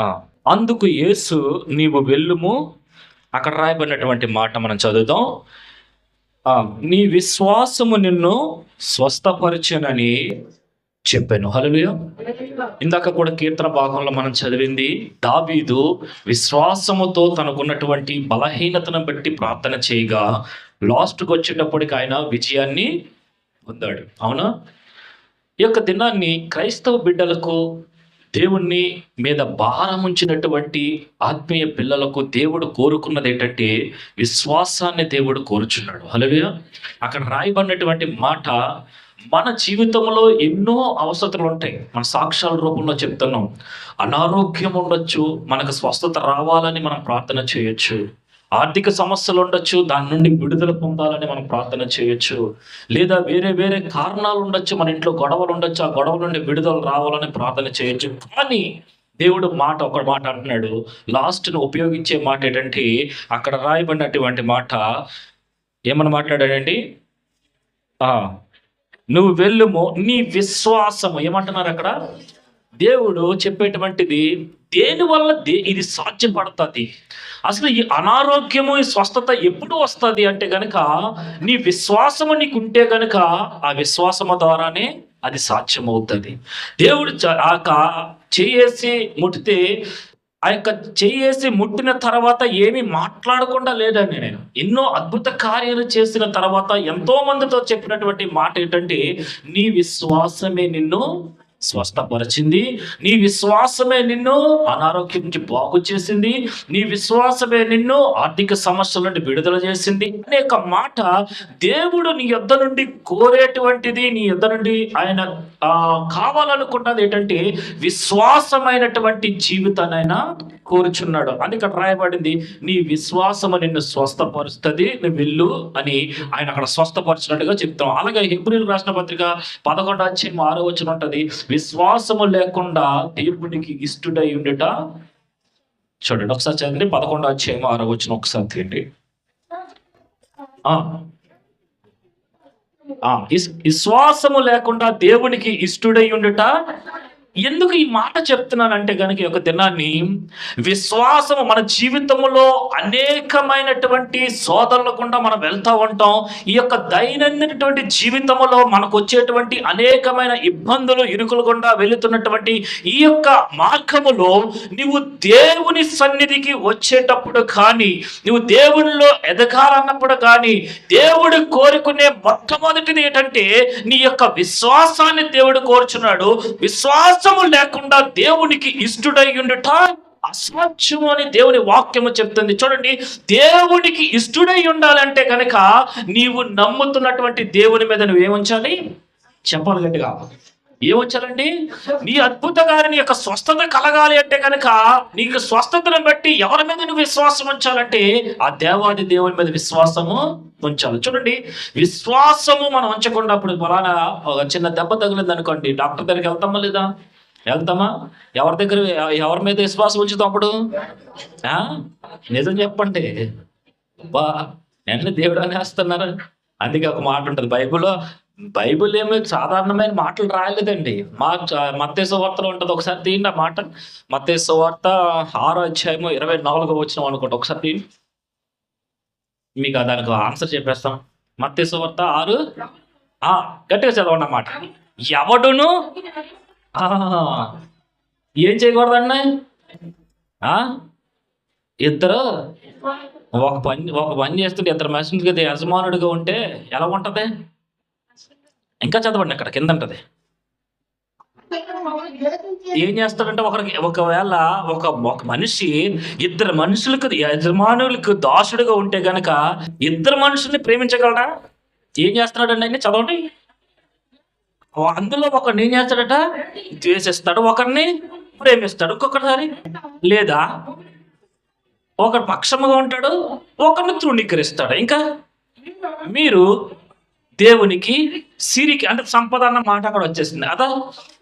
ఆ, అందుకు యేసు నీవు వెళ్ళుము, అక్కడ రాయబడినటువంటి మాట మనం చదువుదాం. నీ విశ్వాసము నిన్ను స్వస్థపరిచెనని చెప్పాను. హల్లెలూయా. ఇందాక కూడా కీర్తన భాగంలో మనం చదివింది, దావీదు విశ్వాసముతో తనకున్నటువంటి బలహీనతను బట్టి ప్రార్థన చేయగా లాస్ట్కి వచ్చేటప్పటికి ఆయన విజయాన్ని పొందాడు. అవునా? ఈ యొక్క దినాన్ని క్రైస్తవ బిడ్డలకు, దేవుణ్ణి మీద భారం ఉంచినటువంటి ఆత్మీయ పిల్లలకు దేవుడు కోరుకున్నది ఏంటంటే విశ్వాసాన్ని దేవుడు కోరుచున్నాడు. హల్లెలూయా. అక్కడ రాయబడినటువంటి మాట, మన జీవితంలో ఎన్నో అవసరతలు ఉంటాయి. మన సాక్ష్యాల రూపంలో చెప్తున్నాం. అనారోగ్యం ఉండొచ్చు, మనకు స్వస్థత రావాలని మనం ప్రార్థన చేయొచ్చు. ఆర్థిక సమస్యలు ఉండొచ్చు, దాని నుండి విడుదల పొందాలని మనం ప్రార్థన చేయొచ్చు. లేదా వేరే వేరే కారణాలు ఉండొచ్చు, మన ఇంట్లో గొడవలు ఉండొచ్చు, ఆ గొడవల నుండి విడుదల రావాలని ప్రార్థన చేయొచ్చు. కానీ దేవుడు ఒక మాట అంటున్నాడు. లాస్ట్ను ఉపయోగించే మాట ఏంటంటే, అక్కడ రాయబడినటువంటి మాట ఏమని మాట్లాడాడండి? నువ్వు వెళ్ళుము, నీ విశ్వాసము. ఏమంటున్నారు అక్కడ? దేవుడు చెప్పేటువంటిది దేనివల్ల ఇది సాధ్యపడుతుంది. అసలు ఈ అనారోగ్యము, ఈ స్వస్థత ఎప్పుడు వస్తుంది అంటే గనక నీ విశ్వాసము నీకుంటే గనక ఆ విశ్వాసము ద్వారానే అది సాధ్యమవుతుంది. దేవుడు చేసి ముట్టితే, ఆ యొక్క చేసి ముట్టిన తర్వాత ఏమీ మాట్లాడకుండా లేదండి. నేను ఎన్నో అద్భుత కార్యాలు చేసిన తర్వాత ఎంతో మందితో చెప్పినటువంటి మాట ఏంటంటే, నీ విశ్వాసమే నిన్ను స్వస్థపరిచింది, నీ విశ్వాసమే నిన్ను అనారోగ్యం నుంచి బాగు చేసింది, నీ విశ్వాసమే నిన్ను ఆర్థిక సమస్యల నుండి విడుదల చేసింది అనే మాట దేవుడు నీ యొద్ద నుండి కోరేటువంటిది. నీ యొద్ద నుండి ఆయన కావాలనుకున్నది ఏంటంటే విశ్వాసమైనటువంటి జీవితాన్ని కోరుచున్నాడు. అని ఇక్కడ రాయబడింది, నీ విశ్వాసము నిన్ను స్వస్థపరుస్తుంది, నువ్వు వెళ్ళు అని ఆయన అక్కడ స్వస్థపరిచినట్టుగా చెప్తాం. అలాగే హెబ్రీయులకు రాసిన పత్రిక 11:6 ఉంటుంది, విశ్వాసము లేకుండా దేవునికి ఇష్టడై ఉండుట. చూడండి ఒకసారి చదివి 11:6 ఒకసారి తీయండి. విశ్వాసము లేకుండా దేవునికి ఇష్టడై ఉండుట. ఎందుకు ఈ మాట చెప్తున్నానంటే గనుక, ఒక దినాన్ని విశ్వాసము మన జీవితంలో అనేకమైనటువంటి శోధనల గుండా మనం వెళ్తూ ఉంటాం. ఈ యొక్క దైనందినటువంటి జీవితంలో మనకు వచ్చేటువంటి అనేకమైన ఇబ్బందులు, ఇరుకులు గుండా వెళుతున్నటువంటి ఈ యొక్క మార్గములో నువ్వు దేవుని సన్నిధికి వచ్చేటప్పుడు కానీ, నువ్వు దేవునిలో ఎదగాలన్నప్పుడు కానీ, దేవుడు కోరుకునే మొట్టమొదటిది ఏంటంటే నీ యొక్క విశ్వాసాన్ని దేవుడు కోరుచున్నాడు. విశ్వాసము లేకుండా దేవునికి ఇష్టడై ఉండుట అసాధ్యము అని దేవుని వాక్యము చెప్తుంది. చూడండి, దేవునికి ఇష్టడై ఉండాలంటే కనుక నీవు నమ్ముతున్నటువంటి దేవుని మీద నువ్వేముంచాలి? చెప్పాలి గట్టిగా. ఏమొచ్చాలండి? నీ అద్భుతగారి యొక్క స్వస్థత కలగాలి అంటే కనుక నీకు స్వస్థతను బట్టి ఎవరి మీద నువ్వు విశ్వాసం ఉంచాలంటే ఆ దేవాది దేవుని మీద విశ్వాసము ఉంచాలి. చూడండి, విశ్వాసము మనం ఉంచకుండా అప్పుడు ఫలానా ఒక చిన్న దెబ్బ తగిలింది అనుకోండి, డాక్టర్ దగ్గరికి వెళ్తామా లేదా? వెళ్తామా? ఎవరి మీద విశ్వాసం ఉంచుతాం అప్పుడు? నిజం చెప్పండి. ఎన్ని దేవుడు అనేస్తున్నారు. అందుకే ఒక మాట ఉంటుంది బైబిల్ ఏమి సాధారణమైన మాటలు రాయలేదండి. మత్తయి సువార్తలో ఉంటుంది, ఒకసారి తీయండి ఆ మాట. మత్తయి సువార్త 6:24 అనుకుంటా. ఒకసారి తీయండి, మీకు దానికి ఆన్సర్ చెప్పేస్తాం. మత్తయి సువార్త 6 గట్టిగా చదవండి అన్నమాట. ఎవడును ఏం చేయకూడదండి? ఇద్దరు ఒక పని చేస్తుంటే ఇద్దరు మనుషులకి యజమానుడిగా ఉంటే ఎలా ఉంటది? ఇంకా చదవండి, అక్కడ కింద ఉంటది. ఏం చేస్తాడంటే ఒకవేళ ఒక మనిషి ఇద్దరు మనుషులకు యజమానులకు దాసుడిగా ఉంటే గనక ఇద్దరు మనుషుల్ని ప్రేమించగలడా? ఏం చేస్తున్నాడండి ఆయన? చదవండి. అందులో ఒకరిని ఏం చేస్తాడట? ద్వేషిస్తాడు, ఒకరిని ప్రేమిస్తాడు ఇంకొకసారి. లేదా ఒకరు పక్షముగా ఉంటాడు, ఒకరిని తృణీకరిస్తాడు. ఇంకా మీరు దేవునికి సిరికి అంటే సంపద అన్న మాట అక్కడ వచ్చేసింది అదా.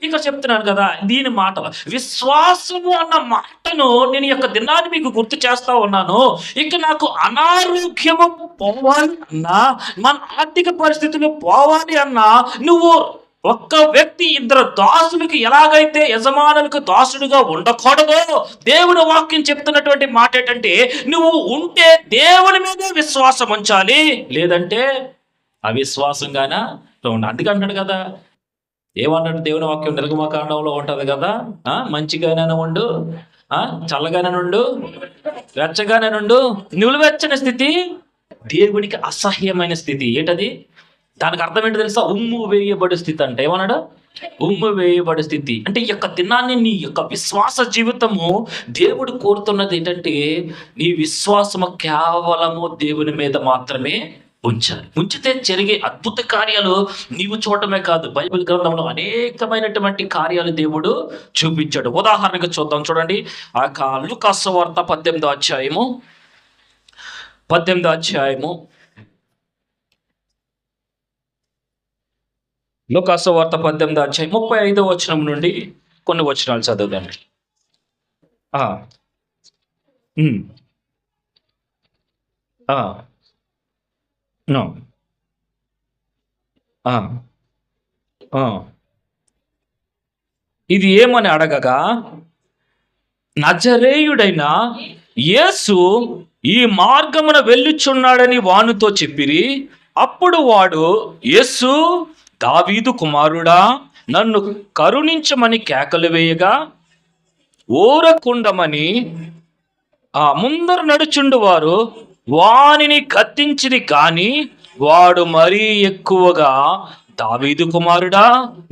ఇక చెప్తున్నాను కదా దీని మాట, విశ్వాసము అన్న మాటను నేను యొక్క దినాన్ని మీకు గుర్తు చేస్తా ఉన్నాను. ఇక నాకు అనారోగ్యము పోవాలి అన్నా, మన ఆర్థిక పరిస్థితులు పోవాలి అన్నా, నువ్వు ఒక్క వ్యక్తి ఇద్దరు దాసులకి ఎలాగైతే యజమానులకు దాసుడిగా ఉండకూడదో దేవుని వాక్యం చెప్తున్నటువంటి మాట ఏంటంటే, నువ్వు ఉంటే దేవుని మీదే విశ్వాసం ఉంచాలి, లేదంటే అవిశ్వాసంగానా ఉండాలి. అందుకే అంటాడు కదా, ఏమన్నాడు దేవుని వాక్యం నిర్గమకాండంలో ఉంటది కదా, మంచిగానే ఉండు, చల్లగానే నుండు, వెచ్చగానే నుండు. నిలువెచ్చని స్థితి దేవునికి అసహ్యమైన స్థితి. ఏంటది? దానికి అర్థం ఏంటో తెలుసా? ఉమ్ము వేయబడి స్థితి అంటే. ఏమన్నాడు? ఉమ్ము వేయబడి స్థితి అంటే ఈ యొక్క దినాన్ని నీ యొక్క విశ్వాస జీవితము దేవుడు కోరుతున్నది ఏంటంటే, నీ విశ్వాసము కేవలము దేవుని మీద మాత్రమే ఉంచాలి. ఉంచితే జరిగే అద్భుత కార్యాలు నీవు చూడటమే కాదు, బైబిల్ గ్రంథంలో అనేకమైనటువంటి కార్యాలు దేవుడు చూపించాడు. ఉదాహరణగా చూద్దాం, చూడండి. ఆ లూకాసు వార్త 18వ అధ్యాయము లూకాసు వార్త 18వ అధ్యాయం 35వ వచనం నుండి కొన్ని వచనాలు చదువుదండి. ఇది ఏమని అడగగా, నజరేయుడైన యేసు ఈ మార్గమున వెళ్ళుచున్నాడని వానితో చెప్పిరి. అప్పుడు వాడు, యేసు దావీదు కుమారుడా, నన్ను కరుణించమని కేకలు వేయగా, ఊరకుండమని ముందర నడుచుండు వారు వానిని గద్దించిరి. కాని వాడు మరీ ఎక్కువగా, దావీదు కుమారుడా,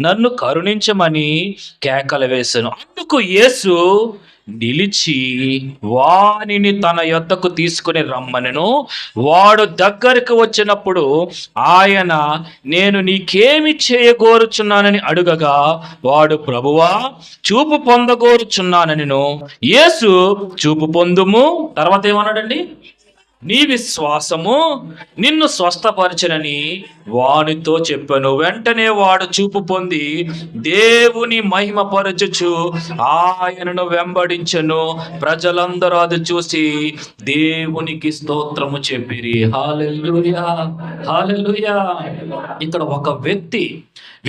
నన్ను కరుణించమని కేకలు వేసెను. అందుకు యేసు నిలిచి వానిని తన యొద్దకు తీసుకుని రమ్మనెను. వాడు దగ్గరకు వచ్చినప్పుడు ఆయన, నేను నీకేమి చేయగోరుచున్నానని అడుగగా, వాడు, ప్రభువా, చూపు పొందగోరుచున్నానెను. యేసు, చూపు పొందుము. తర్వాత ఏమన్నాడండి? నీ విశ్వాసము నిన్ను స్వస్థపరచనని వానితో చెప్పాను. వెంటనే వాడు చూపు పొంది దేవుని మహిమపరచుచు ఆయనను వెంబడించెను. ప్రజలందరూ అది చూసి దేవునికి స్తోత్రము చెప్పిరి. హల్లెలూయా, హల్లెలూయా. ఇక్కడ ఒక వ్యక్తి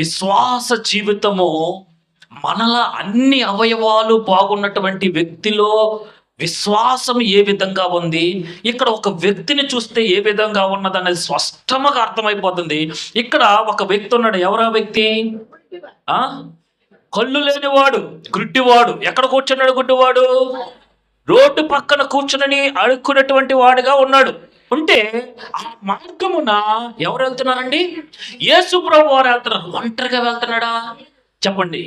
విశ్వాస జీవితము, మనలా అన్ని అవయవాలు బాగున్నటువంటి వ్యక్తిలో విశ్వాసం ఏ విధంగా ఉంది, ఇక్కడ ఒక వ్యక్తిని చూస్తే ఏ విధంగా ఉన్నదనేది స్పష్టంగా అర్థమైపోతుంది. ఇక్కడ ఒక వ్యక్తి ఉన్నాడు. ఎవరా వ్యక్తి? కళ్ళు లేనివాడు, గుడ్డివాడు. ఎక్కడ కూర్చున్నాడు గుడ్డివాడు? రోడ్డు పక్కన కూర్చుని అడుక్కున్నటువంటి వాడుగా ఉన్నాడు. ఉంటే ఆ మార్గమున ఎవరు వెళ్తున్నారండి? యేసు ప్రభువు వారు వెళ్తున్నారు. ఒంటరిగా వెళ్తున్నాడా? చెప్పండి,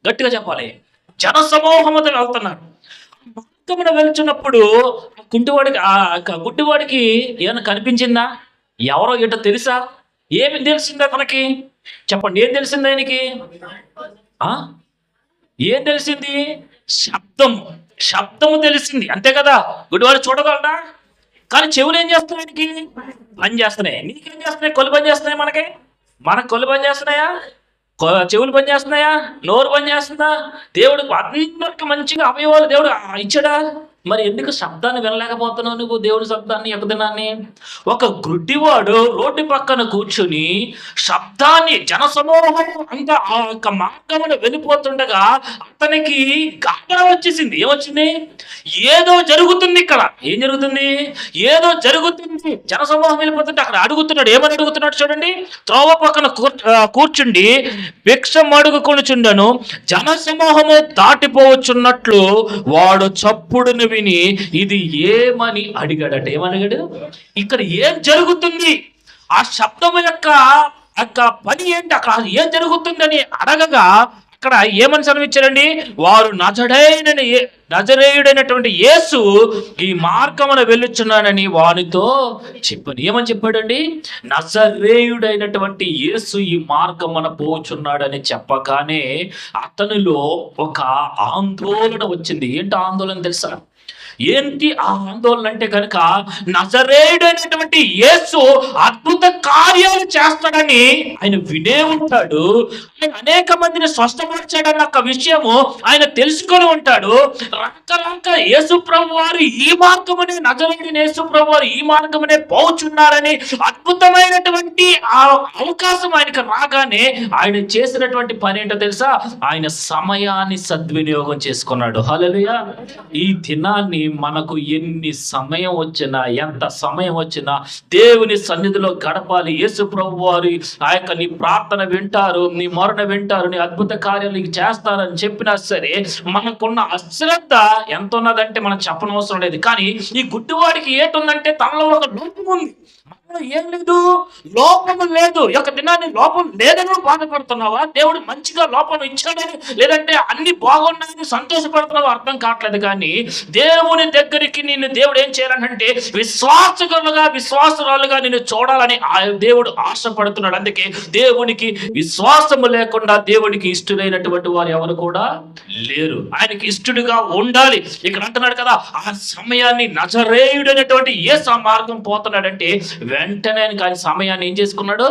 గట్టిగా చెప్పాలి. జన సమూహంతో వెళ్తున్నారు. మార్గమున వెళ్తున్నప్పుడు గుడ్డివాడికి ఏమైనా కనిపించిందా? ఎవరో ఏంటో తెలుసా? ఏమి తెలిసిందా తనకి? చెప్పండి, ఏం తెలిసింది ఆయనకి? ఏం తెలిసింది? శబ్దము తెలిసింది, అంతే కదా. గుడ్డివాడు చూడగలడా? కానీ చెవులు ఏం చేస్తున్నాయి? ఆయనకి పని చేస్తున్నాయి. నీకేం చేస్తున్నాయి? కొలు పని చేస్తున్నాయి. మనకు కొలు పని చేస్తున్నాయా? చెవులు పని చేస్తున్నాయా? నోరు పని చేస్తుందా? దేవుడు అందరికి మంచిగా అవయవాలు దేవుడు ఇచ్చాడా? మరి ఎందుకు శబ్దాన్ని వినలేకపోతున్నావు నువ్వు? దేవుడి శబ్దాన్ని, ఎక్కదినాన్ని. ఒక గుడ్డివాడు రోడ్డు పక్కన కూర్చుని శబ్దాన్ని, జనసమూహం అంతా ఆ యొక్క మార్గమును వెళ్ళిపోతుండగా అతనికి గాబరా వచ్చేసింది. ఏమొచ్చింది? ఏదో జరుగుతుంది ఇక్కడ. ఏం జరుగుతుంది? ఏదో జరుగుతుంది. జనసమూహం వెళ్ళిపోతుంటే అక్కడ అడుగుతున్నాడు. ఏమని అడుగుతున్నాడు చూడండి. త్రోవ పక్కన కూర్చుండి భిక్షం అడుగుకొనుచుండెను. జనసమూహము దాటిపోవచ్చున్నట్లు వాడు చప్పుడును విని ఇది ఏమని అడిగాడట. ఏమని అడిగాడు? ఇక్కడ ఏం జరుగుతుంది, ఆ శబ్దం యొక్క పని ఏంటి, అక్కడ ఏం జరుగుతుందని అడగగా అక్కడ ఏమని సెలవిచ్చారండి? వారు నజరేయుడైనటువంటి యేసు ఈ మార్గమున వెళ్ళుచున్నానని వానితో చెప్పాను. ఏమని చెప్పాడండి? నజరేయుడైనటువంటి యేసు ఈ మార్గమున పోచున్నాడని చెప్పగానే అతనిలో ఒక ఆందోళన వచ్చింది. ఏంటి ఆందోళన తెలుసా? ఏంటి ఆ ఆందోళన అంటే కనుక, నజరేయుడైనటువంటి యేసు అద్భుత కార్యాలు చేస్తాడని ఆయన వినే ఉంటాడు. ఆయన అనేక మందిని స్వస్థపరిచాడన్న ఒక విషయము ఆయన తెలుసుకొని ఉంటాడు. రకరకాల యేసు ప్రభు వారు ఈ మార్గమునే, నజరేయుడైన యేసు ప్రభు వారు ఈ మార్గమునే పోచున్నారని అద్భుతమైనటువంటి ఆ అవకాశం ఆయనకు రాగానే ఆయన చేసినటువంటి పని ఏంటో తెలుసా? ఆయన సమయాన్ని సద్వినియోగం చేసుకున్నాడు. హల్లెలూయా. ఈ దినాన్ని మనకు ఎన్ని సమయం వచ్చినా, ఎంత సమయం వచ్చినా దేవుని సన్నిధిలో గడపాలి. యేసు ప్రభు వారు ఆ యొక్క నీ ప్రార్థన వింటారు, నీ మొరణ వింటారు, నీ అద్భుత కార్యాలు నీకు చేస్తారని చెప్పినా సరే, మనకున్న అశ్రద్ధ ఎంత ఉన్నదంటే మనం చెప్పనవసరం లేదు. కానీ ఈ గుడ్డివాడికి ఏటుందంటే తనలో ఒక లోపం ఉంది. ఏం లేదు, లోపము లేదు. ఒక దినాన్ని లోపం లేదని బాధపడుతున్నావా? దేవుడు మంచిగా లోపం ఇచ్చాడని, లేదంటే అన్ని బాగున్నాయని సంతోషపడుతున్నావా? అర్థం కావట్లేదు. కానీ దేవుని దగ్గరికి నిన్ను దేవుడు ఏం చేయాలంటే విశ్వాసురాలుగా నిన్ను చూడాలని ఆ దేవుడు ఆశపడుతున్నాడు. అందుకే దేవునికి విశ్వాసము లేకుండా దేవుడికి ఇష్టమైనటువంటి వారు ఎవరు కూడా లేరు. ఆయనకి ఇష్టడుగా ఉండాలి. ఇక్కడ అంటున్నాడు కదా, ఆ సమయాన్ని నజరేయుడైనటువంటి యేసు ఆ మార్గం పోతున్నాడంటే వెంటనే ఆయన సమయాన్ని ఏం చేసుకున్నాడు?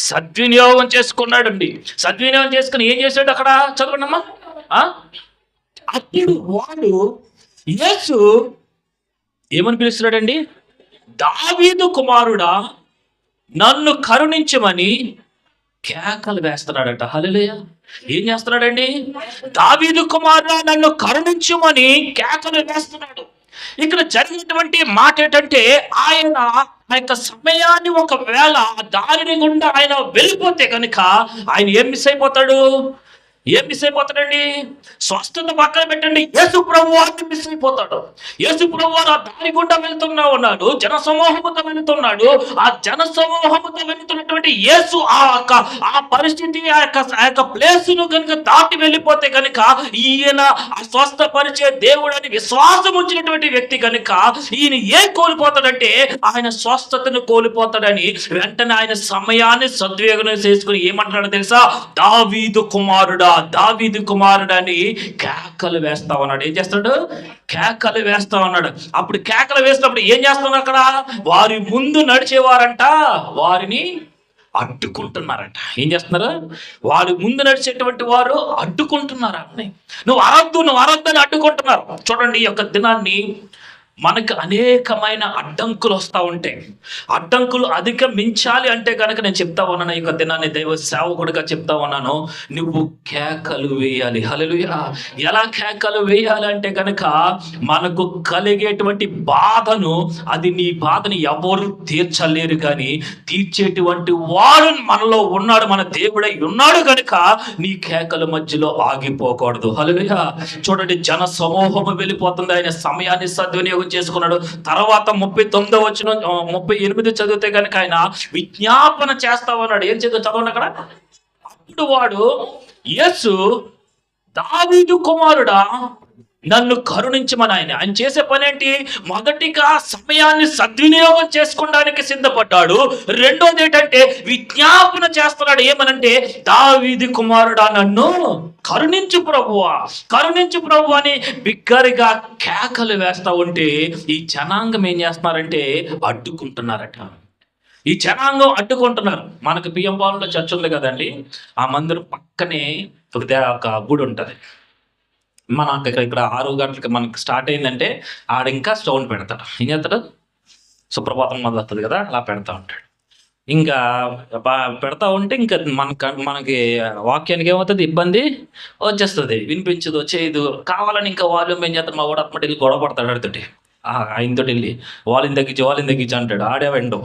సద్వినియోగం చేసుకున్నాడు అండి. సద్వినియోగం చేసుకుని ఏం చేశాడు? అక్కడ చదవండమ్మా. అప్పుడు వాడు యేసు ఏమని పిలుస్తున్నాడండి? దావీదు కుమారుడా నన్ను కరుణించమని కేకలు వేస్తున్నాడట. హల్లెలూయా. ఏం చేస్తున్నాడండి? దావీదు కుమారుడా నన్ను కరుణించమని కేకలు వేస్తున్నాడు. ఇక్కడ జరిగినటువంటి మాట ఏంటంటే, ఆయన ఆ యొక్క సమయాన్ని ఒకవేళ దారిని గుండా ఆయన వెళ్ళిపోతే కనుక ఆయన ఏం మిస్ అయిపోతాడు? ఏం మిస్ అయిపోతాడండి? స్వస్థత పక్కన పెట్టండి, యేసు ప్రభు వారిని మిస్ అయిపోతాడు. యేసు ప్రభు వారు ఆ దారి గుండా వెళ్తున్నా ఉన్నాడు, జన సమూహముతో వెళుతున్నాడు. ఆ జన సమూహముతో వెళుతున్నటువంటి యేసు ఆ పరిస్థితి, ఆ యొక్క ప్లేస్ను కనుక దాటి వెళ్ళిపోతే కనుక ఈయన ఆ స్వస్థపరిచే దేవుడని విశ్వాసం ఉంచినటువంటి వ్యక్తి కనుక ఈయన ఏం కోల్పోతాడంటే ఆయన స్వస్థతను కోల్పోతాడని వెంటనే ఆయన సమయాన్ని సద్వినియోగం చేసుకుని ఏమంటున్నాడో తెలుసా? దావీదు కుమారుడా, దావీదు కుమారుడని కేకలు వేస్తా ఉన్నాడు. ఏం చేస్తాడు? కేకలు వేస్తా ఉన్నాడు. అప్పుడు కేకలు వేసినప్పుడు ఏం చేస్తున్నాడు? అక్కడ వారి ముందు నడిచేవారంట వారిని అడ్డుకుంటున్నారంట. ఏం చేస్తున్నారు? వారి ముందు నడిచేటువంటి వారు అడ్డుకుంటున్నారు. నువ్వు అరద్దు అని అడ్డుకుంటున్నారు. చూడండి, ఈ యొక్క దినాన్ని మనకు అనేకమైన అడ్డంకులు వస్తూ ఉంటాయి. అడ్డంకులు అధిగమించాలి అంటే కనుక నేను చెప్తా ఉన్నాను, ఈ యొక్క దినాన్ని దైవ సేవకుడిగా చెప్తా ఉన్నాను, నువ్వు కేకలు వేయాలి. హల్లెలూయా. ఎలా కేకలు వేయాలి అంటే కనుక మనకు కలిగేటువంటి బాధను, అది నీ బాధని ఎవరు తీర్చలేరు, కానీ తీర్చేటువంటి వాడు మనలో ఉన్నాడు, మన దేవుడై ఉన్నాడు కనుక నీ కేకల మధ్యలో ఆగిపోకూడదు. హల్లెలూయా. చూడండి, జన సమూహము వెళ్ళిపోతుంది. ఆయన సమయాన్ని సద్వినియోగం చేసుకున్నాడు. తర్వాత 39వ వచనం 38 చదివితే కనుక ఆయన విజ్ఞాపన చేస్తా ఉన్నాడు. ఏం చదవండి అక్కడ. అప్పుడు వాడు యేసు దావీదు కుమారుడా నన్ను కరుణించమని ఆయన చేసే పని ఏంటి? మొదటిగా సమయాన్ని సద్వినియోగం చేసుకోవడానికి సిద్ధపడ్డాడు. రెండోది ఏంటంటే విజ్ఞాపన చేస్తున్నాడు. ఏమనంటే, దావీదు కుమారుడా నన్ను కరుణించు ప్రభువా, కరుణించు ప్రభు అని బిగ్గరగా కేకలు వేస్తా ఉంటే ఈ జనాంగం ఏం చేస్తున్నారంటే అడ్డుకుంటున్నారట. ఈ జనాంగం అడ్డుకుంటున్నారు. మనకు బియ్యంపాలెంలో చర్చ్ ఉంది కదండి, ఆ మందిరం పక్కనే ఒక గుడి ఉంటుంది. మనకు ఇక్కడ 6 గంటలకి మనకి స్టార్ట్ అయిందంటే ఆడ ఇంకా స్టౌన్ పెడతాడు. ఏం చేస్తాడు? సుప్రభాతం మొదలవుతుంది కదా, అలా పెడతా ఉంటాడు. ఇంకా పెడతా ఉంటే ఇంకా మనకి వాక్యానికి ఏమవుతుంది? ఇబ్బంది వచ్చేస్తుంది, వినిపించదు, చేయదు. కావాలని ఇంకా వాల్యూమ్ ఏం చేస్తాడు? మా వాడు అప్పటి వెళ్ళి గొడవ పడతాడు ఆడితోటి, ఆయనతో వెళ్ళి వాల్యూమ్ తగ్గించి అంటాడు. ఆడే వెండు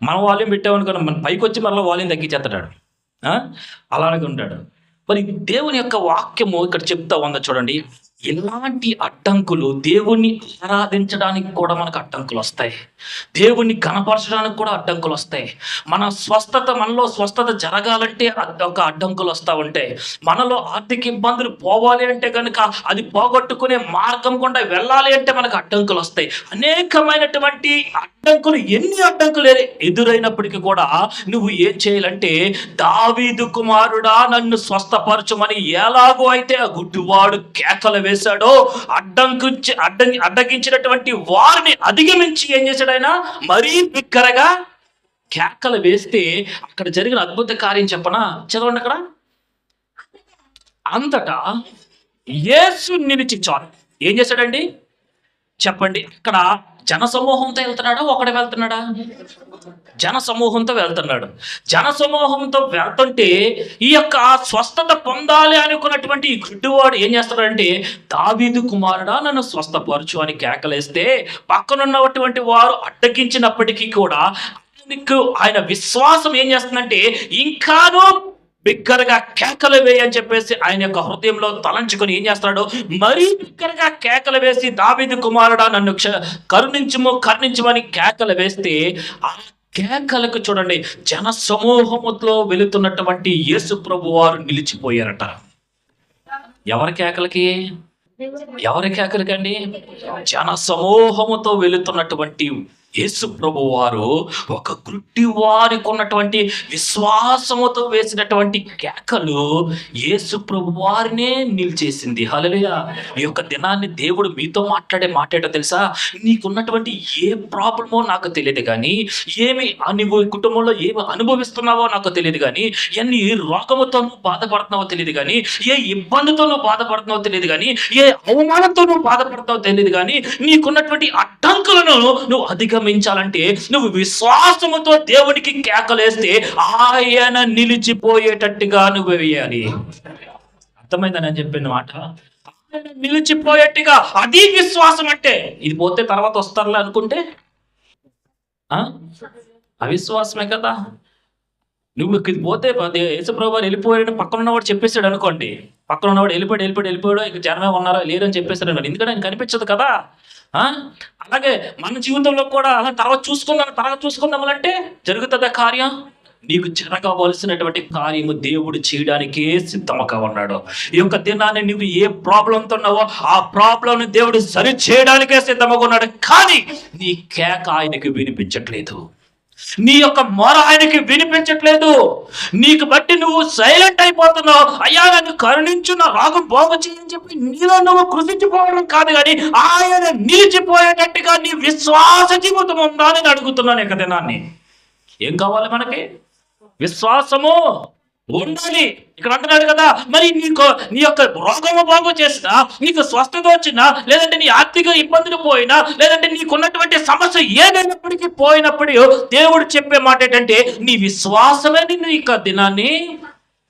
మనం వాల్యూమ్ పెట్టామనుకున్నా మన పైకి వచ్చి మళ్ళీ వాల్యూమ్ తగ్గించేస్తాడు. అలాగే ఉంటాడు. మరి దేవుని యొక్క వాక్యము ఇక్కడ చెప్తా ఉందా చూడండి. ఎలాంటి అడ్డంకులు, దేవుణ్ణి ఆరాధించడానికి కూడా మనకు అడ్డంకులు వస్తాయి, దేవుణ్ణి కనపరచడానికి కూడా అడ్డంకులు వస్తాయి. మనలో స్వస్థత జరగాలంటే ఒక అడ్డంకులు వస్తూ ఉంటాయి. మనలో ఆర్థిక ఇబ్బందులు పోవాలి అంటే కనుక అది పోగొట్టుకునే మార్గం గుండా వెళ్ళాలి అంటే మనకు అడ్డంకులు వస్తాయి. అనేకమైనటువంటి అడ్డంకులు, ఎన్ని అడ్డంకులు ఎదురైనప్పటికీ కూడా నువ్వు ఏం చేయాలంటే, దావీదు కుమారుడా నన్ను స్వస్థపరచమని ఎలాగో అయితే ఆ గుడ్డివాడు కేకలు వేశాడో అడ్డగించినటువంటి వారిని అధిగమించి ఏం చేశాడు ఆయన? మరీ బిగ్గరగా కేకలు వేస్తే అక్కడ జరిగిన అద్భుత కార్యం చెప్పనా? చదవండి అక్కడ. అంతటా యేసు నిలిచి చాలు. ఏం చేశాడండి చెప్పండి? అక్కడ జనసమూహంతో వెళ్తున్నాడా, ఒకడే వెళ్తున్నాడా? జనసమూహంతో వెళ్తున్నాడు. జనసమూహంతో వెళ్తుంటే ఈ యొక్క స్వస్థత పొందాలి అనుకున్నటువంటి ఈ గుడ్డివాడు ఏం చేస్తాడంటే, దావీదు కుమారుడా నన్ను స్వస్థపరచు అని కేకలేస్తే పక్కనున్నటువంటి వారు అడ్డగించినప్పటికీ కూడా ఆయన విశ్వాసం ఏం చేస్తుందంటే, ఇంకాను బిగ్గరగా కేకలు వేయి అని చెప్పేసి ఆయన యొక్క హృదయంలో తలంచుకొని ఏం చేస్తాడు? మరీ బిగ్గరగా కేకలు వేసి, దావీదు కుమారుడా నన్ను కరుణించమని కేకలు వేస్తే ఆ కేకలకు చూడండి, జన సమూహముతో వెళుతున్నటువంటి యేసు ప్రభు వారు నిలిచిపోయారట. ఎవరి కేకలకండి? జన సమూహముతో వెళుతున్నటువంటి యేసు ప్రభు వారు ఒక గుడ్డి వారికి ఉన్నటువంటి విశ్వాసముతో వేసినటువంటి కేకలు యేసు ప్రభు వారినే నిలిచేసింది. హల్లెలూయా. ఈ యొక్క దినాన్ని దేవుడు మీతో మాట్లాడే మాటేటో తెలుసా? నీకున్నటువంటి ఏ ప్రాబ్లమో నాకు తెలియదు కానీ, నువ్వు కుటుంబంలో ఏమి అనుభవిస్తున్నావో నాకు తెలియదు కానీ, ఎన్ని రోగముతో నువ్వు బాధపడుతున్నావో తెలియదు కానీ, ఏ ఇబ్బందితో నువ్వు బాధపడుతున్నావో తెలియదు కానీ, ఏ అవమానంతో నువ్వు బాధపడుతున్నావో తెలియదు కానీ, నీకున్నటువంటి అడ్డంకులను నువ్వు అధిగమించాలంటే నువ్వు విశ్వాసముతో దేవునికి కేకలేస్తే ఆయన నిలిచిపోయేటట్టుగా నువ్వు వేయాలి. అర్థమైందని నేను చెప్పిన మాట? ఆయన నిలిచిపోయేట్టుగా, అది విశ్వాసం అంటే. ఇది పోతే తర్వాత వస్తారులే అనుకుంటే అవిశ్వాసమే కదా. నువ్వు ఇది పోతే యేసుప్రభు వారు వెళ్ళిపోయాడని పక్కన ఉన్నవాడు చెప్పేశాడు అనుకోండి, పక్కన ఉన్నవాడు వెళ్ళిపోయాడు ఇక జనమే ఉన్నారా లేరని చెప్పేశాడు అనుకోండి, ఎందుకంటే ఆయన కనిపించదు కదా. అలాగే మన జీవితంలో కూడా తర్వాత చూసుకుందామంటే జరుగుతుందా కార్యం? నీకు జరగవలసినటువంటి కార్యము దేవుడు చేయడానికే సిద్ధముగా ఉన్నాడు. ఈ యొక్క దినాన్ని నువ్వు ఏ ప్రాబ్లంతో ఉన్నావో ఆ ప్రాబ్లం దేవుడు సరి చేయడానికే సిద్ధముగా ఉన్నాడు. కానీ నీ కేక ఆయనకి వినిపించట్లేదు, నీ యొక్క మొర ఆయనకి వినిపించట్లేదు. నీకు బట్టి నువ్వు సైలెంట్ అయిపోతున్నావు. అయ్యా నన్ను కరుణించు, నా రాగం బాగు చేయని చెప్పి నీలో నువ్వు కృషించిపోవడం కాదు, కానీ ఆయన నిలిచిపోయేటట్టుగా నీ విశ్వాస జీవితం ఉందా అని అడుగుతున్నాను. ఇక దినాన్ని ఏం కావాలి మనకి? విశ్వాసము ఉండాలి. ఇక్కడ అంటున్నాడు కదా, మరి నీ యొక్క రోగము బాగు చేసినా, నీకు స్వస్థత వచ్చినా, లేదంటే నీ ఆర్థిక ఇబ్బందులు పోయినా, లేదంటే నీకున్నటువంటి సమస్య ఏదైనప్పటికీ పోయినప్పుడు దేవుడు చెప్పే మాట ఏంటంటే, నీ విశ్వాసమే నిన్ను ఈ దినాన్ని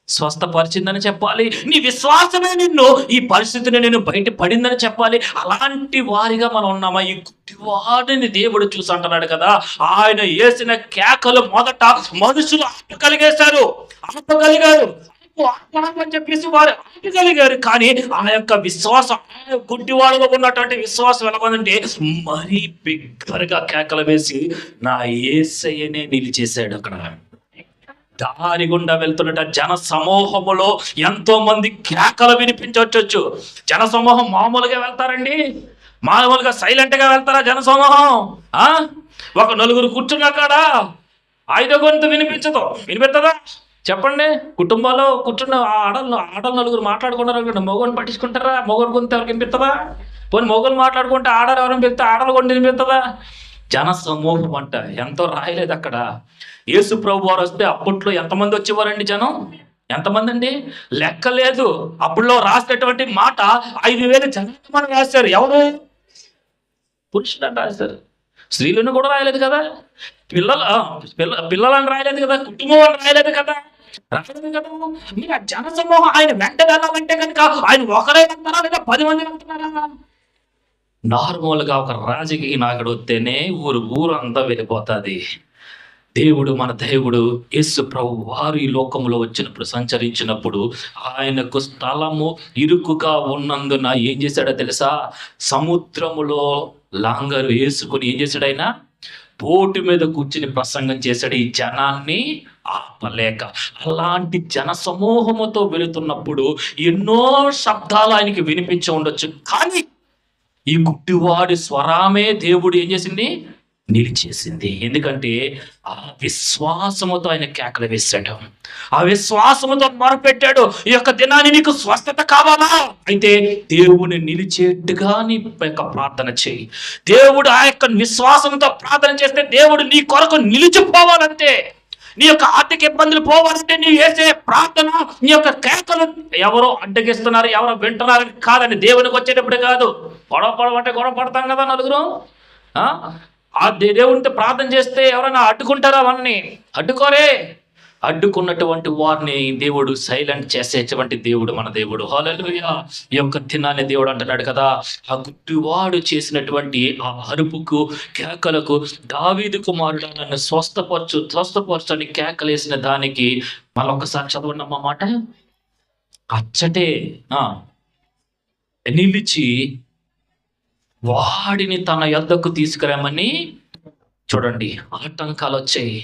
స్వస్థపరిచిందని చెప్పాలి. నీ విశ్వాసమే నిన్ను ఈ పరిస్థితిని నేను బయటపడిందని చెప్పాలి. అలాంటి వారిగా మనం ఉన్నామా? ఈ గుడ్డివాడిని దేవుడు చూసి అంటున్నాడు కదా, ఆయన వేసిన కేకలు మొదట మనుషులు ఆపగలిగారు అని చెప్పేసి వారు ఆపగలిగారు. కానీ ఆ యొక్క విశ్వాసం, గుడ్డివాడలో ఉన్నటువంటి విశ్వాసం ఎలాగంటే మరీ బిగ్గరగా కేకలు వేసి నా యేసయ్యనే నిలిచేశాడు. అక్కడ దారి గుండా వెళ్తున్నట జన సమూహములో ఎంతో మంది కేకలు వినిపించవచ్చు. జన సమూహం మామూలుగా వెళ్తారండి? మామూలుగా సైలెంట్గా వెళ్తారా జన సమూహం? ఒక నలుగురు కూర్చున్నా కాడా ఐదో గొంతు వినిపిస్తుందా చెప్పండి? కుటుంబాల్లో కూర్చున్న ఆడలు నలుగురు మాట్లాడుకుంటారు, మొగోని పట్టించుకుంటారా? మొగోని గొంతు ఎవరికి వినిపిస్తుందా? పోనీ మొగోలు మాట్లాడుకుంటే ఆడలు ఎవరైనా పిలిస్తే ఆడలు గొంతు వినిపిస్తుందా? జన సమూహం అంట. ఎంతో రాయలేదు అక్కడ. యేసు ప్రభు వారు వస్తే అప్పట్లో ఎంతమంది వచ్చేవారండి? జనం ఎంతమంది అండి? లెక్కలేదు. అప్పుడులో రాసినటువంటి మాట 5,000 జనాన్ని రాశారు. ఎవరు? పురుషులని రాశారు. స్త్రీలను కూడా రాయలేదు కదా, పిల్లలని రాయలేదు కదా, కుటుంబం అని రాయలేదు కదా. మీరు ఆ జన సమూహం ఆయన వెంట వెళ్ళాలంటే కనుక ఆయన ఒకరే వెళ్తారా లేదా 10 మంది వెళ్తున్నారా? నార్మల్గా ఒక రాజకీయ నాయకుడు వస్తేనే ఊరంతా వెళ్ళిపోతుంది. మన దేవుడు యేసు ప్రభు వారు ఈ లోకంలో వచ్చినప్పుడు, సంచరించినప్పుడు ఆయనకు స్థలము ఇరుకుగా ఉన్నందున ఏం చేశాడో తెలుసా? సముద్రములో లాంగరు వేసుకుని ఏం చేశాడు? ఆయన బోటు మీద కూర్చుని ప్రసంగం చేశాడు, ఈ జనాన్ని ఆపలేక. అలాంటి జన సమూహముతో వెళుతున్నప్పుడు ఎన్నో శబ్దాలు ఆయనకి వినిపించి ఉండొచ్చు, కానీ ఈ గుడ్డివాడి స్వరామే దేవుడు ఏం చేసింది? నిలిచేసింది. ఎందుకంటే ఆ విశ్వాసముతో ఆయన కేకలు వేశాడు. ఆ విశ్వాసముతో మొరపెట్టాడు, ఈ యొక్క దినాన్ని నీకు స్వస్థత కావాలా, అయితే దేవుని నిలిచేట్టుగా నీ యొక్క ప్రార్థన చేయి. దేవుడు ఆ యొక్క విశ్వాసంతో ప్రార్థన చేస్తే దేవుడు నీ కొరకు నిలిచిపోవాలంటే, నీ యొక్క ఆర్థిక ఇబ్బందులు పోవాలంటే నీ చేసే ప్రార్థన, నీ యొక్క కేకలు ఎవరో అడ్డగిస్తున్నారు, ఎవరో వింటున్నారని కాదని, దేవునికి వచ్చేటప్పుడు కాదు. గొడవ పడమంటే గొడవ పడతాం కదా నలుగురు. ఆ దేవునితో ప్రార్థన చేస్తే ఎవరైనా అడ్డుకుంటారా? అవన్నీ అడ్డుకోరే. అడ్డుకున్నటువంటి వారిని దేవుడు సైలెంట్ చేసేటువంటి దేవుడు మన దేవుడు. హల్లెలూయా. ఈ యొక్క దినాన్ని దేవుడు అంటున్నాడు కదా, ఆ గుడ్డివాడు చేసినటువంటి ఆ అరుపుకు, కేకలకు, దావీదు కుమారుడు నన్ను స్వస్థపరచు అని కేకలేసిన దానికి మళ్ళొకసారి చదవండి అమ్మ మాట. అచ్చటే నిలిచి వాడిని తన యొద్దకు తీసుకురామని, చూడండి ఆటంకాలు వచ్చాయి.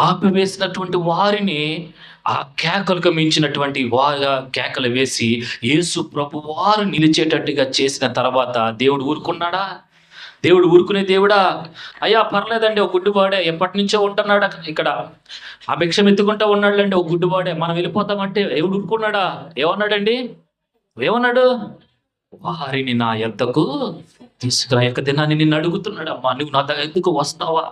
ఆపివేసినటువంటి వారిని ఆ కేకలకు మించినటువంటి కేకలు వేసి యేసు ప్రభు వారు నిలిచేటట్టుగా చేసిన తర్వాత దేవుడు ఊరుకున్నాడా? దేవుడు ఊరుకునే దేవుడా? అయ్యా పర్లేదండి, ఒక గుడ్డివాడే ఎప్పటి నుంచో ఉంటున్నాడు ఇక్కడ, ఆ భిక్షం ఎత్తుకుంటా ఉన్నాడులేండి, ఒక గుడ్డివాడే, మనం వెళ్ళిపోతామంటే దేవుడు ఊరుకున్నాడా? ఏమన్నాడండి? ఏమన్నాడు? వారిని నా యొద్దకు తీసుకురా. యొక్క దినాన్ని నిన్ను అడుగుతున్నాడు, అమ్మా నువ్వు నా దగ్గరకు వస్తావా?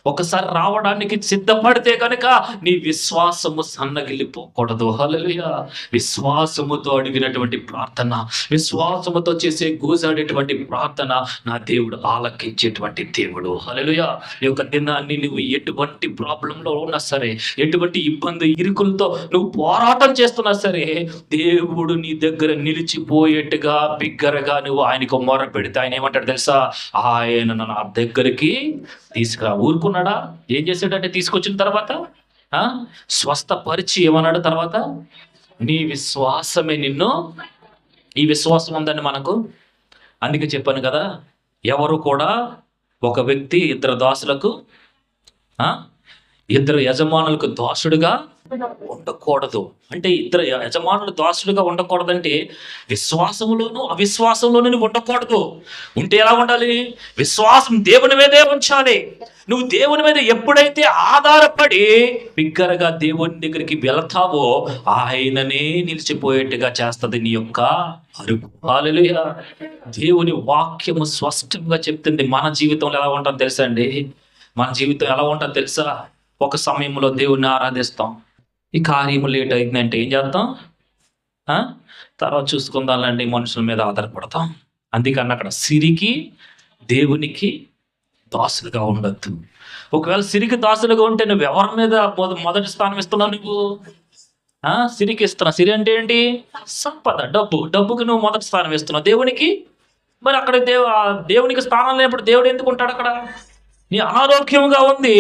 ఒకసారి రావడానికి సిద్ధపడితే కనుక నీ విశ్వాసము సన్నగిల్లిపోకూడదు. హల్లెలూయా. విశ్వాసముతో అడిగినటువంటి ప్రార్థన, విశ్వాసముతో చేసే గోజాడేటువంటి ప్రార్థన నా దేవుడు ఆలకించేటువంటి దేవుడు. హల్లెలూయా. ఈ యొక్క దినాన్ని నువ్వు ఎటువంటి ప్రాబ్లంలో ఉన్నా సరే, ఎటువంటి ఇబ్బంది ఇరుకులతో నువ్వు పోరాటం చేస్తున్నా సరే, దేవుడు నీ దగ్గర నిలిచిపోయేట్టుగా బిగ్గరగా నువ్వు ఆయనకు మొర పెడితే ఆయన ఏమంటాడు తెలుసా? ఆయన నా దగ్గరికి తీసుకురా. ఊరుకున్నాడా? ఏం చేశాడంటే తీసుకొచ్చిన తర్వాత స్వస్థపరిచి ఏమన్నాడు తర్వాత? నీ విశ్వాసమే నిన్ను. ఈ విశ్వాసం ఉందండి మనకు. అందుకే చెప్పాను కదా, ఎవరు కూడా ఒక వ్యక్తి ఇద్దరు దాసులకు ఇద్దరు యజమానులకు దాసుడుగా ఉండకూడదు. అంటే ఇద్దరు యజమానులు దాసుడుగా ఉండకూడదంటే విశ్వాసంలోనూ అవిశ్వాసంలోనూ ఉండకూడదు. ఉంటే ఎలా ఉండాలి? విశ్వాసం దేవుని మీదే ఉంచాలి. నువ్వు దేవుని మీద ఎప్పుడైతే ఆధారపడి బిగ్గరగా దేవుని దగ్గరికి వెళతావో ఆయననే నిలిచిపోయేట్టుగా చేస్తుంది నీ యొక్క అరుపు. హల్లెలూయా. దేవుని వాక్యము స్పష్టంగా చెప్తుంది. మన జీవితంలో ఎలా ఉంటుందో తెలుసా అండి? మన జీవితం ఎలా ఉంటుందో తెలుసా? ఒక సమయంలో దేవుణ్ణి ఆరాధిస్తాం, ఈ కార్యము లేట్ అయిందంటే ఏం చేద్దాం? తర్వాత చూసుకుందాంలేండి, మనుషుల మీద ఆధారపడతాం. అందుకని అక్కడ సిరికి దేవునికి దాసులుగా ఉండొద్దు. ఒకవేళ సిరికి దాసులుగా ఉంటే నువ్వు ఎవరి మీద మొదటి స్థానం ఇస్తున్నావు? నువ్వు సిరికి ఇస్తున్నావు. సిరి అంటే ఏంటి? సంపద, డబ్బుకి నువ్వు మొదటి స్థానం ఇస్తున్నావు. దేవునికి మరి అక్కడ దేవునికి స్థానం లేనప్పుడు దేవుడు ఎందుకు ఉంటాడు అక్కడ? నీ అనారోగ్యంగా ఉంది,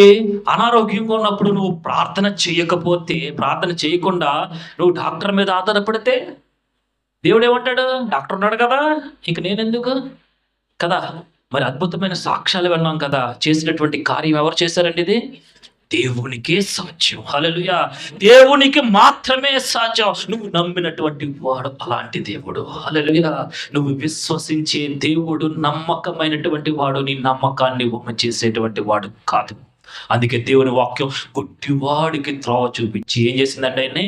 అనారోగ్యంగా ఉన్నప్పుడు నువ్వు ప్రార్థన చేయకుండా నువ్వు డాక్టర్ మీద ఆధారపడితే దేవుడు ఏమంటాడు? డాక్టర్ ఉన్నాడు కదా, ఇంక నేనెందుకు కదా. మరి అద్భుతమైన సాక్ష్యాలు విన్నాం కదా, చేసినటువంటి కార్యం ఎవరు చేశారండి? ఇది దేవునికే సాధ్యం. హల్లెలూయా. దేవునికి మాత్రమే సాధ్యం. నువ్వు నమ్మినటువంటి వాడు అలాంటి దేవుడు. హల్లెలూయా. నువ్వు విశ్వసించే దేవుడు నమ్మకమైనటువంటి వాడు, నీ నమ్మకాన్ని వమ్ము చేసేటువంటి వాడు కాదు. అందుకే దేవుని వాక్యం గుడ్డివాడికి త్రోవ చూపించి ఏం చేసిందంటే, ఆయన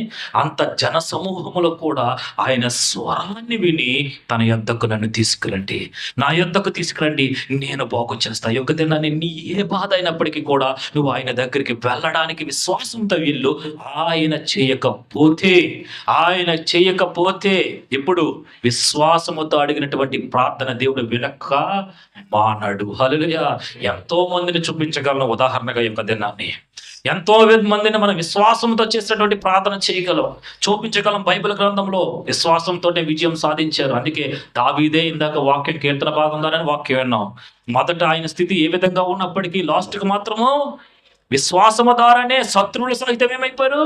అంత జన సమూహములో కూడా ఆయన స్వరాన్ని విని తన యొద్దకు నన్ను తీసుకురండి, నా యొద్దకు తీసుకురండి, నేను బాగు చేస్తా. యొక్క దినాన్ని నీ ఏ బాధ అయినప్పటికీ కూడా నువ్వు ఆయన దగ్గరికి వెళ్ళడానికి విశ్వాసంతో వెళ్ళు. ఆయన చేయకపోతే ఎప్పుడు విశ్వాసముతో అడిగినటువంటి ప్రార్థన దేవుడు వినక మానడు. హల్లెలూయా. ఎంతో మందిని చూపించగలను ఉదాహరణగా యొక్క దినాన్ని. ఎంతో మందిని మనం విశ్వాసంతో చేసినటువంటి ప్రార్థన చూపించగలం. బైబిల్ గ్రంథంలో విశ్వాసంతోనే విజయం సాధించారు. అందుకే దావీదే ఇందాక వాక్యం కీర్తన భాగంలోనే వాక్యం విన్నాం. మొదట ఆయన స్థితి ఏ విధంగా ఉన్నప్పటికీ లాస్ట్కి మాత్రము విశ్వాసము ద్వారానే శత్రువులు సహితం ఏమైపోయారు?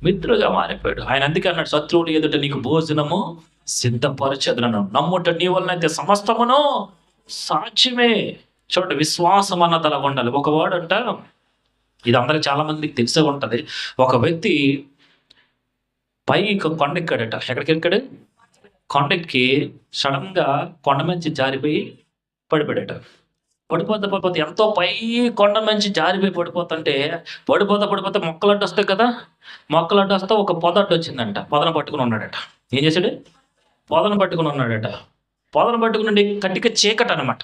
మిత్రులుగా మారిపోయాడు. ఆయన అందుకే అన్నాడు, శత్రువులు ఎదుట నీకు భోజనము సిద్ధపరచదనను, నమ్ముట నీ వలనైతే సమస్తమును సాధ్యమే. చూడండి, విశ్వాసం అన్నది అలా ఉండాలి. ఒక వాడు అంట, ఇది అందరికి చాలా మందికి తెలిసే ఉంటది. ఒక వ్యక్తి పైకి కొండెక్కాడట. ఎక్కడికి ఎక్కాడు? కొండెక్కి సడన్ గా కొండ మంచి జారిపోయి పడిపోయాడట. పడిపోతే ఎంతో పై కొండ నుంచి జారిపోయి పడిపోతుంటే పడిపోతే మొక్కలు అడ్డు వస్తాయి కదా, మొక్కలు అడ్డు వస్తే ఒక పొద అడ్డు వచ్చిందంట. పొదను పట్టుకుని ఉన్నాడట. ఏం చేశాడు? పొదను పట్టుకుని ఉన్నాడట. పొదను పట్టుకుని కట్టిక చీకటి అనమాట.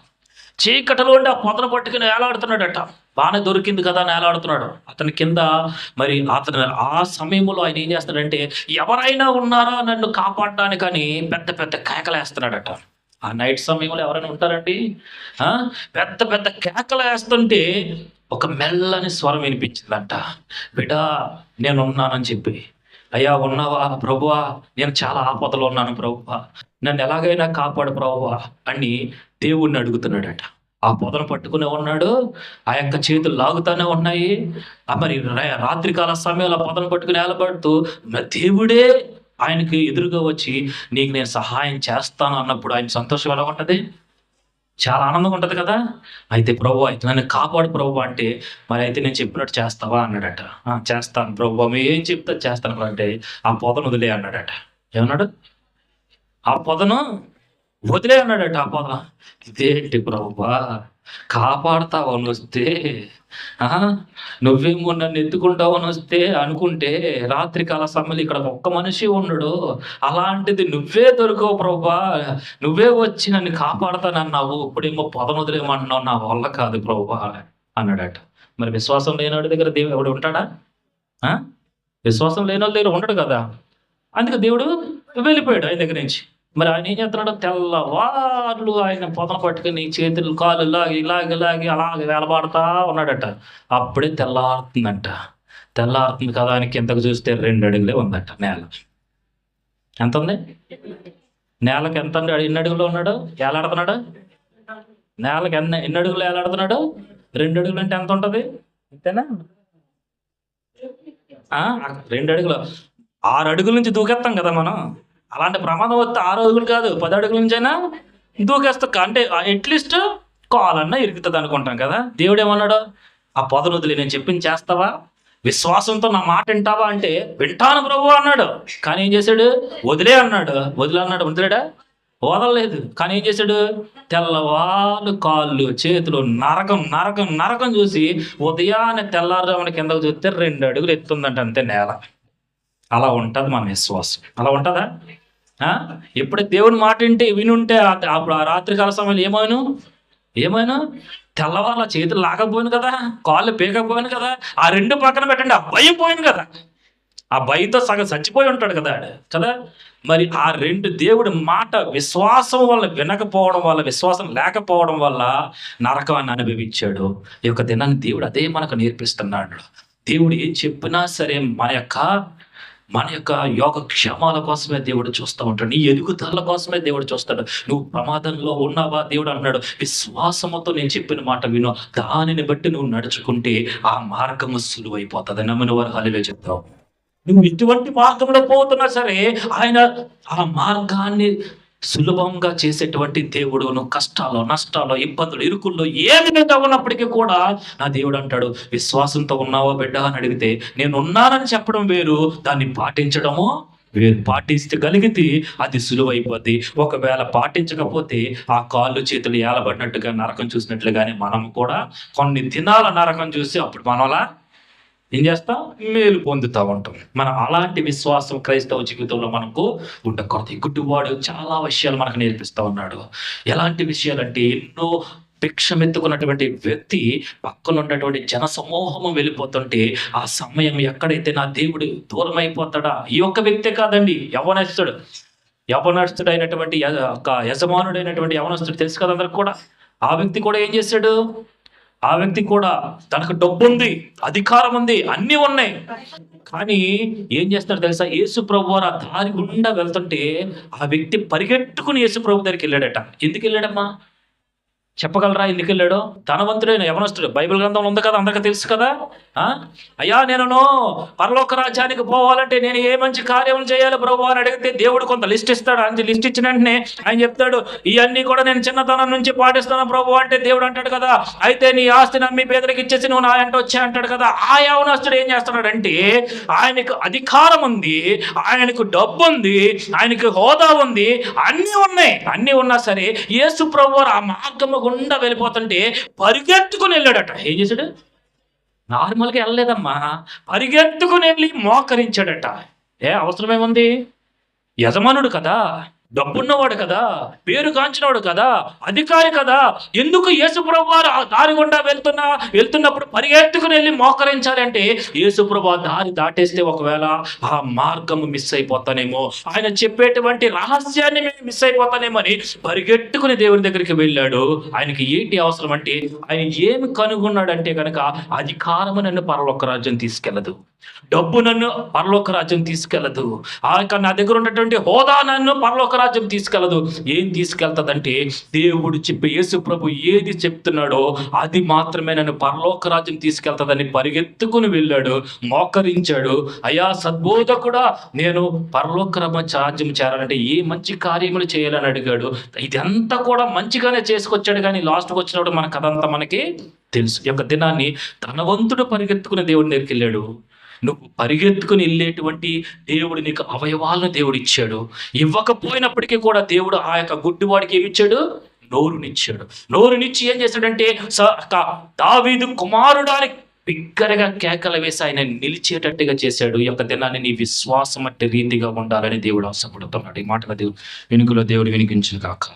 చీకటిలో ఉండి ఆ పొదను పట్టుకుని వేలాడుతున్నాడట. బాగానే దొరికింది కదా అని వేలాడుతున్నాడు. అతని కింద మరి అతను ఆ సమయంలో ఆయన ఏం చేస్తాడంటే, ఎవరైనా ఉన్నారా నన్ను కాపాడడానికని పెద్ద పెద్ద కేకలేస్తున్నాడట. ఆ నైట్ సమయంలో ఎవరైనా ఉంటారండి? పెద్ద పెద్ద కేకలు వేస్తుంటే ఒక మెల్లని స్వరం వినిపించిందంట. బిడ్డా నేను ఉన్నానని చెప్పి. అయ్యా ఉన్నావా ప్రభువా, నేను చాలా ఆపదలో ఉన్నాను ప్రభువా, నన్ను ఎలాగైనా కాపాడు ప్రభువా అని దేవుణ్ణి అడుగుతున్నాడట. ఆ పొదను పట్టుకునే ఉన్నాడు, ఆ యొక్క చేతులు లాగుతానే ఉన్నాయి. మరి రాత్రికాల సమయంలో పొదను పట్టుకుని ఏలబడుతూ దేవుడే ఆయనకి ఎదురుగా వచ్చి నీకు నేను సహాయం చేస్తాను అన్నప్పుడు ఆయన సంతోషం ఎలా ఉంటుంది? చాలా ఆనందంగా ఉంటుంది కదా. అయితే ప్రభు అయితే నన్ను కాపాడు ప్రభు అంటే, మరి అయితే నేను చెప్పినట్టు చేస్తావా అన్నాడట. చేస్తాను ప్రభు, మీరు ఏం చెప్తా చేస్తాను అంటే ఆ పొదను వదిలే అన్నాడట. ఏమన్నాడు? ఆ పొదను వదిలే అన్నాడట. ఆ పొద ఇదేంటి ప్రభువా, కాపాడతావని వస్తే నువ్వేమో నన్ను ఎత్తుకుంటావని వస్తే అనుకుంటే రాత్రికాల సమయంలో ఇక్కడ ఒక్క మనిషి ఉండడు, అలాంటిది నువ్వే దొరకవు ప్రభువా, నువ్వే వచ్చి నన్ను కాపాడతానన్నావు, ఇప్పుడేమో పొదను వదిలేమంటున్నావు, నా వల్ల కాదు ప్రభువా అన్నాడట. మరి విశ్వాసం లేనివాడి దగ్గర దేవుడు ఎవడు ఉంటాడా? విశ్వాసం లేని వాళ్ళ దగ్గర ఉండడు కదా. అందుకే దేవుడు వెళ్ళిపోయాడు ఆయన దగ్గర నుంచి. మరి ఆయన ఏం చేస్తున్నాడు? తెల్లవార్లు ఆయన పొదను పట్టుకుని చేతులు కాళ్ళు లాగి అలాగే వేలబాడుతూ ఉన్నాడట. అప్పుడే తెల్లారుతుందంట. తెల్లారుతుంది కదా అని కిందకు చూస్తే 2 అడుగులే ఉందట నేల. ఎంత ఉంది? నేలకు ఎంత? ఎన్ని అడుగులు ఉన్నాడు? ఏలాడుతున్నాడు? నేలకు ఎన్ని అడుగులు ఏలాడుతున్నాడు? 2 అడుగులు అంటే ఎంత ఉంటుంది? అంతేనా? 2 అడుగులు. 6 అడుగుల నుంచి దూకెత్తాం కదా మనం. అలాంటి ప్రమాదం వస్తే 6 అడుగులు కాదు 10 అడుగుల నుంచైనా దూకేస్తా. అంటే అట్లీస్ట్ కాలన్నా ఇరుగుతుంది అనుకుంటాం కదా. దేవుడు ఏమన్నాడు? ఆ పొదను వదిలి నేను చెప్పింది చేస్తావా, విశ్వాసంతో నా మాట వింటావా అంటే వింటాను ప్రభు అన్నాడు. కానీ ఏం చేశాడు? వదిలే అన్నాడు. వదిలేడా? వదలలేదు. కానీ ఏం చేశాడు? తెల్లవాళ్ళు కాళ్ళు చేతులు నరకం చూసి ఉదయాన్నే తెల్లారుజామున కిందకు చూస్తే 2 అడుగులు ఎత్తుందంట అంతే నేల. అలా ఉంటుంది మన విశ్వాసం. అలా ఉంటుందా? ఎప్పుడైతే దేవుని మాట వినుంటే అప్పుడు ఆ రాత్రికాల సమయంలో ఏమైనా తెల్లవాళ్ళ చేతులు లాగకపోయాను కదా, కాళ్ళు పీకపోయాను కదా, ఆ 2 పక్కన పెట్టండి, ఆ భయం పోయింది కదా. ఆ భయంతో సగం చచ్చిపోయి ఉంటాడు కదా. మరి ఆ 2 దేవుడి మాట విశ్వాసం వల్ల వినకపోవడం వల్ల, విశ్వాసం లేకపోవడం వల్ల నరకాన్ని అనుభవించాడు. ఈ యొక్క దినాన్ని దేవుడు అదే మనకు నేర్పిస్తున్నాడు. దేవుడు ఏం చెప్పినా సరే మన యొక్క యోగక్షేమాల కోసమే దేవుడు చూస్తూ ఉంటాడు. నీ ఎదుగుదల కోసమే దేవుడు చూస్తాడు. నువ్వు ప్రమాదంలో ఉన్నావా? దేవుడు అన్నాడు విశ్వాసముతో నేను చెప్పిన మాట విను, దానిని బట్టి నువ్వు నడుచుకుంటే ఆ మార్గము సులువైపోతుంది. నమ్మిన వారు హల్లెలూయా చెప్తావు. నువ్వు ఇటువంటి మార్గంలో పోతున్నా సరే ఆయన ఆ మార్గాన్ని సులభంగా చేసేటువంటి దేవుడు. నువ్వు కష్టాలు, నష్టాలు, ఇబ్బందులు, ఇరుకుల్లో ఏ విధంగా ఉన్నప్పటికీ కూడా నా దేవుడు అంటాడు విశ్వాసంతో ఉన్నావా బిడ్డ అని అడిగితే నేను ఉన్నానని చెప్పడం వేరు, దాన్ని పాటించడము వేరు. పాటించగలిగితే అది సులువైపోద్ది. ఒకవేళ పాటించకపోతే ఆ కాళ్ళు చేతులు ఏలబడినట్టుగా నరకం చూసినట్లుగానే మనం కూడా కొన్ని దినాల నరకం చూసి అప్పుడు మనలా ఏం చేస్తాం? మేలు పొందుతూ ఉంటాం. మనం అలాంటి విశ్వాసం క్రైస్తవ జీవితంలో మనకు ఉండకూడదు. గుడ్డివాడు చాలా విషయాలు మనకు నేర్పిస్తూ ఉన్నాడు. ఎలాంటి విషయాలంటే ఎన్నో భిక్షమెత్తుకున్నటువంటి వ్యక్తి పక్కన ఉన్నటువంటి జన సమూహము వెళ్ళిపోతుంటే ఆ సమయం ఎక్కడైతే నా దేవుడు దూరం అయిపోతాడా, ఈ ఒక్క వ్యక్తే కాదండి, యవనస్తుడు అయినటువంటి యజమానుడైనటువంటి యవనస్తుడు తెలుసు కదా అందరికి కూడా. ఆ వ్యక్తి కూడా ఏం చేశాడు? ఆ వ్యక్తి కూడా తనకు డబ్బు ఉంది, అధికారం ఉంది, అన్నీ ఉన్నాయి. కానీ ఏం చేస్తాడు తెలుసా? యేసు ప్రభు వారు ఆ దారి గుండా వెళ్తుంటే ఆ వ్యక్తి పరిగెట్టుకుని యేసు ప్రభు దగ్గరికి వెళ్ళాడట. ఎందుకు వెళ్ళాడమ్మా? చెప్పగలరా ఎందుకు వెళ్ళాడో? ధనవంతుడైన యవనస్తుడు, బైబిల్ గ్రంథంలో ఉంది కదా, అందరికీ తెలుసు కదా. అయ్యా నేను పరలోక రాజ్యానికి పోవాలంటే నేను ఏ మంచి కార్యం చేయాలి ప్రభు అని అడిగితే దేవుడు కొంత లిస్ట్ ఇస్తాడు. అంతే లిస్ట్ ఇచ్చిన వెంటనే ఆయన చెప్తాడు ఇవన్నీ కూడా నేను చిన్నతనం నుంచి పాటిస్తాను ప్రభు అంటే దేవుడు అంటాడు కదా అయితే నీ ఆస్తి నమ్మి పేదరికి ఇచ్చేసి నువ్వు నా వెంట వచ్చా అంటాడు కదా. ఆ యవనస్తుడు ఏం చేస్తున్నాడంటే ఆయనకు అధికారం ఉంది, ఆయనకు డబ్బు ఉంది, ఆయనకు హోదా ఉంది, అన్నీ ఉన్నాయి. అన్నీ ఉన్నా సరే యేసు ప్రభు ఆ మార్గము గుండా వెళ్ళిపోతుంటే పరిగెత్తుకుని వెళ్ళాడట. ఏం చేశాడు? నార్మల్గా వెళ్ళలేదమ్మా, పరిగెత్తుకుని వెళ్ళి మోకరించాడట. అవసరమేముంది? యజమానుడు కదా, డబ్బున్నవాడు కదా, పేరు కాంచినవాడు కదా, అధికారి కదా, ఎందుకు యేసుప్రభు వారు ఆ దారి గుండా వెళ్తున్నప్పుడు పరిగెత్తుకుని వెళ్ళి మోకరించాలంటే, యేసుప్రభు ఆ దారి దాటేస్తే ఒకవేళ ఆ మార్గము మిస్ అయిపోతానేమో, ఆయన చెప్పేటువంటి రహస్యాన్ని మిస్ అయిపోతానేమో అని పరిగెత్తుకుని దేవుని దగ్గరికి వెళ్ళాడు. ఆయనకి ఏంటి అవసరం అంటే, ఆయన ఏమి కనుగొన్నాడంటే కనుక, అధికారము నన్ను పరలోక రాజ్యం తీసుకెళ్ళదు, డబ్బు నన్ను పరలోక రాజ్యం తీసుకెళ్ళదు, నా దగ్గర ఉన్నటువంటి హోదా నన్ను పరలోక రాజ్యం తీసుకెళ్ళదు. ఏం తీసుకెళ్తుందంటే, దేవుడు చెప్పే యేసు ప్రభు ఏది చెప్తున్నాడో అది మాత్రమే నన్ను పరలోక రాజ్యం తీసుకెళ్తుందని పరిగెత్తుకుని వెళ్ళాడు, మోకరించాడు. అయ్యా సద్బోధకుడా, నేను పరలోక రాజ్యం చేరాలంటే ఏ మంచి కార్యములు చేయాలని అడిగాడు. ఇదంతా కూడా మంచిగానే చేసుకొచ్చాడు, కానీ లాస్ట్కి వచ్చినప్పుడు మన కథ అంతా మనకి తెలుసు. ఈ యొక్క దినాన్ని ధనవంతుడు పరిగెత్తుకుని దేవుడి దగ్గరికి వెళ్ళాడు. నువ్వు పరిగెత్తుకుని వెళ్ళేటువంటి దేవుడు నీకు అవయవాలను దేవుడు ఇచ్చాడు. ఇవ్వకపోయినప్పటికీ కూడా దేవుడు ఆ యొక్క గుడ్డివాడికి ఏమి ఇచ్చాడు? నోరునిచ్చాడు. నోరునిచ్చి ఏం చేశాడంటే, దావీదు కుమారుడానికి బిగ్గరగా కేకలు వేసి ఆయన నిలిచేటట్టుగా చేశాడు. ఈ యొక్క దినాన్ని నీ విశ్వాసం అట్టి రీతిగా ఉండాలని దేవుడు ఆశపడుతున్నాడు. ఈ మాటల వెనుకలో దేవుడు వినిపించిన కాక.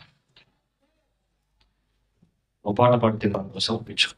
ఓ పాట పాడితే సమర్పించు.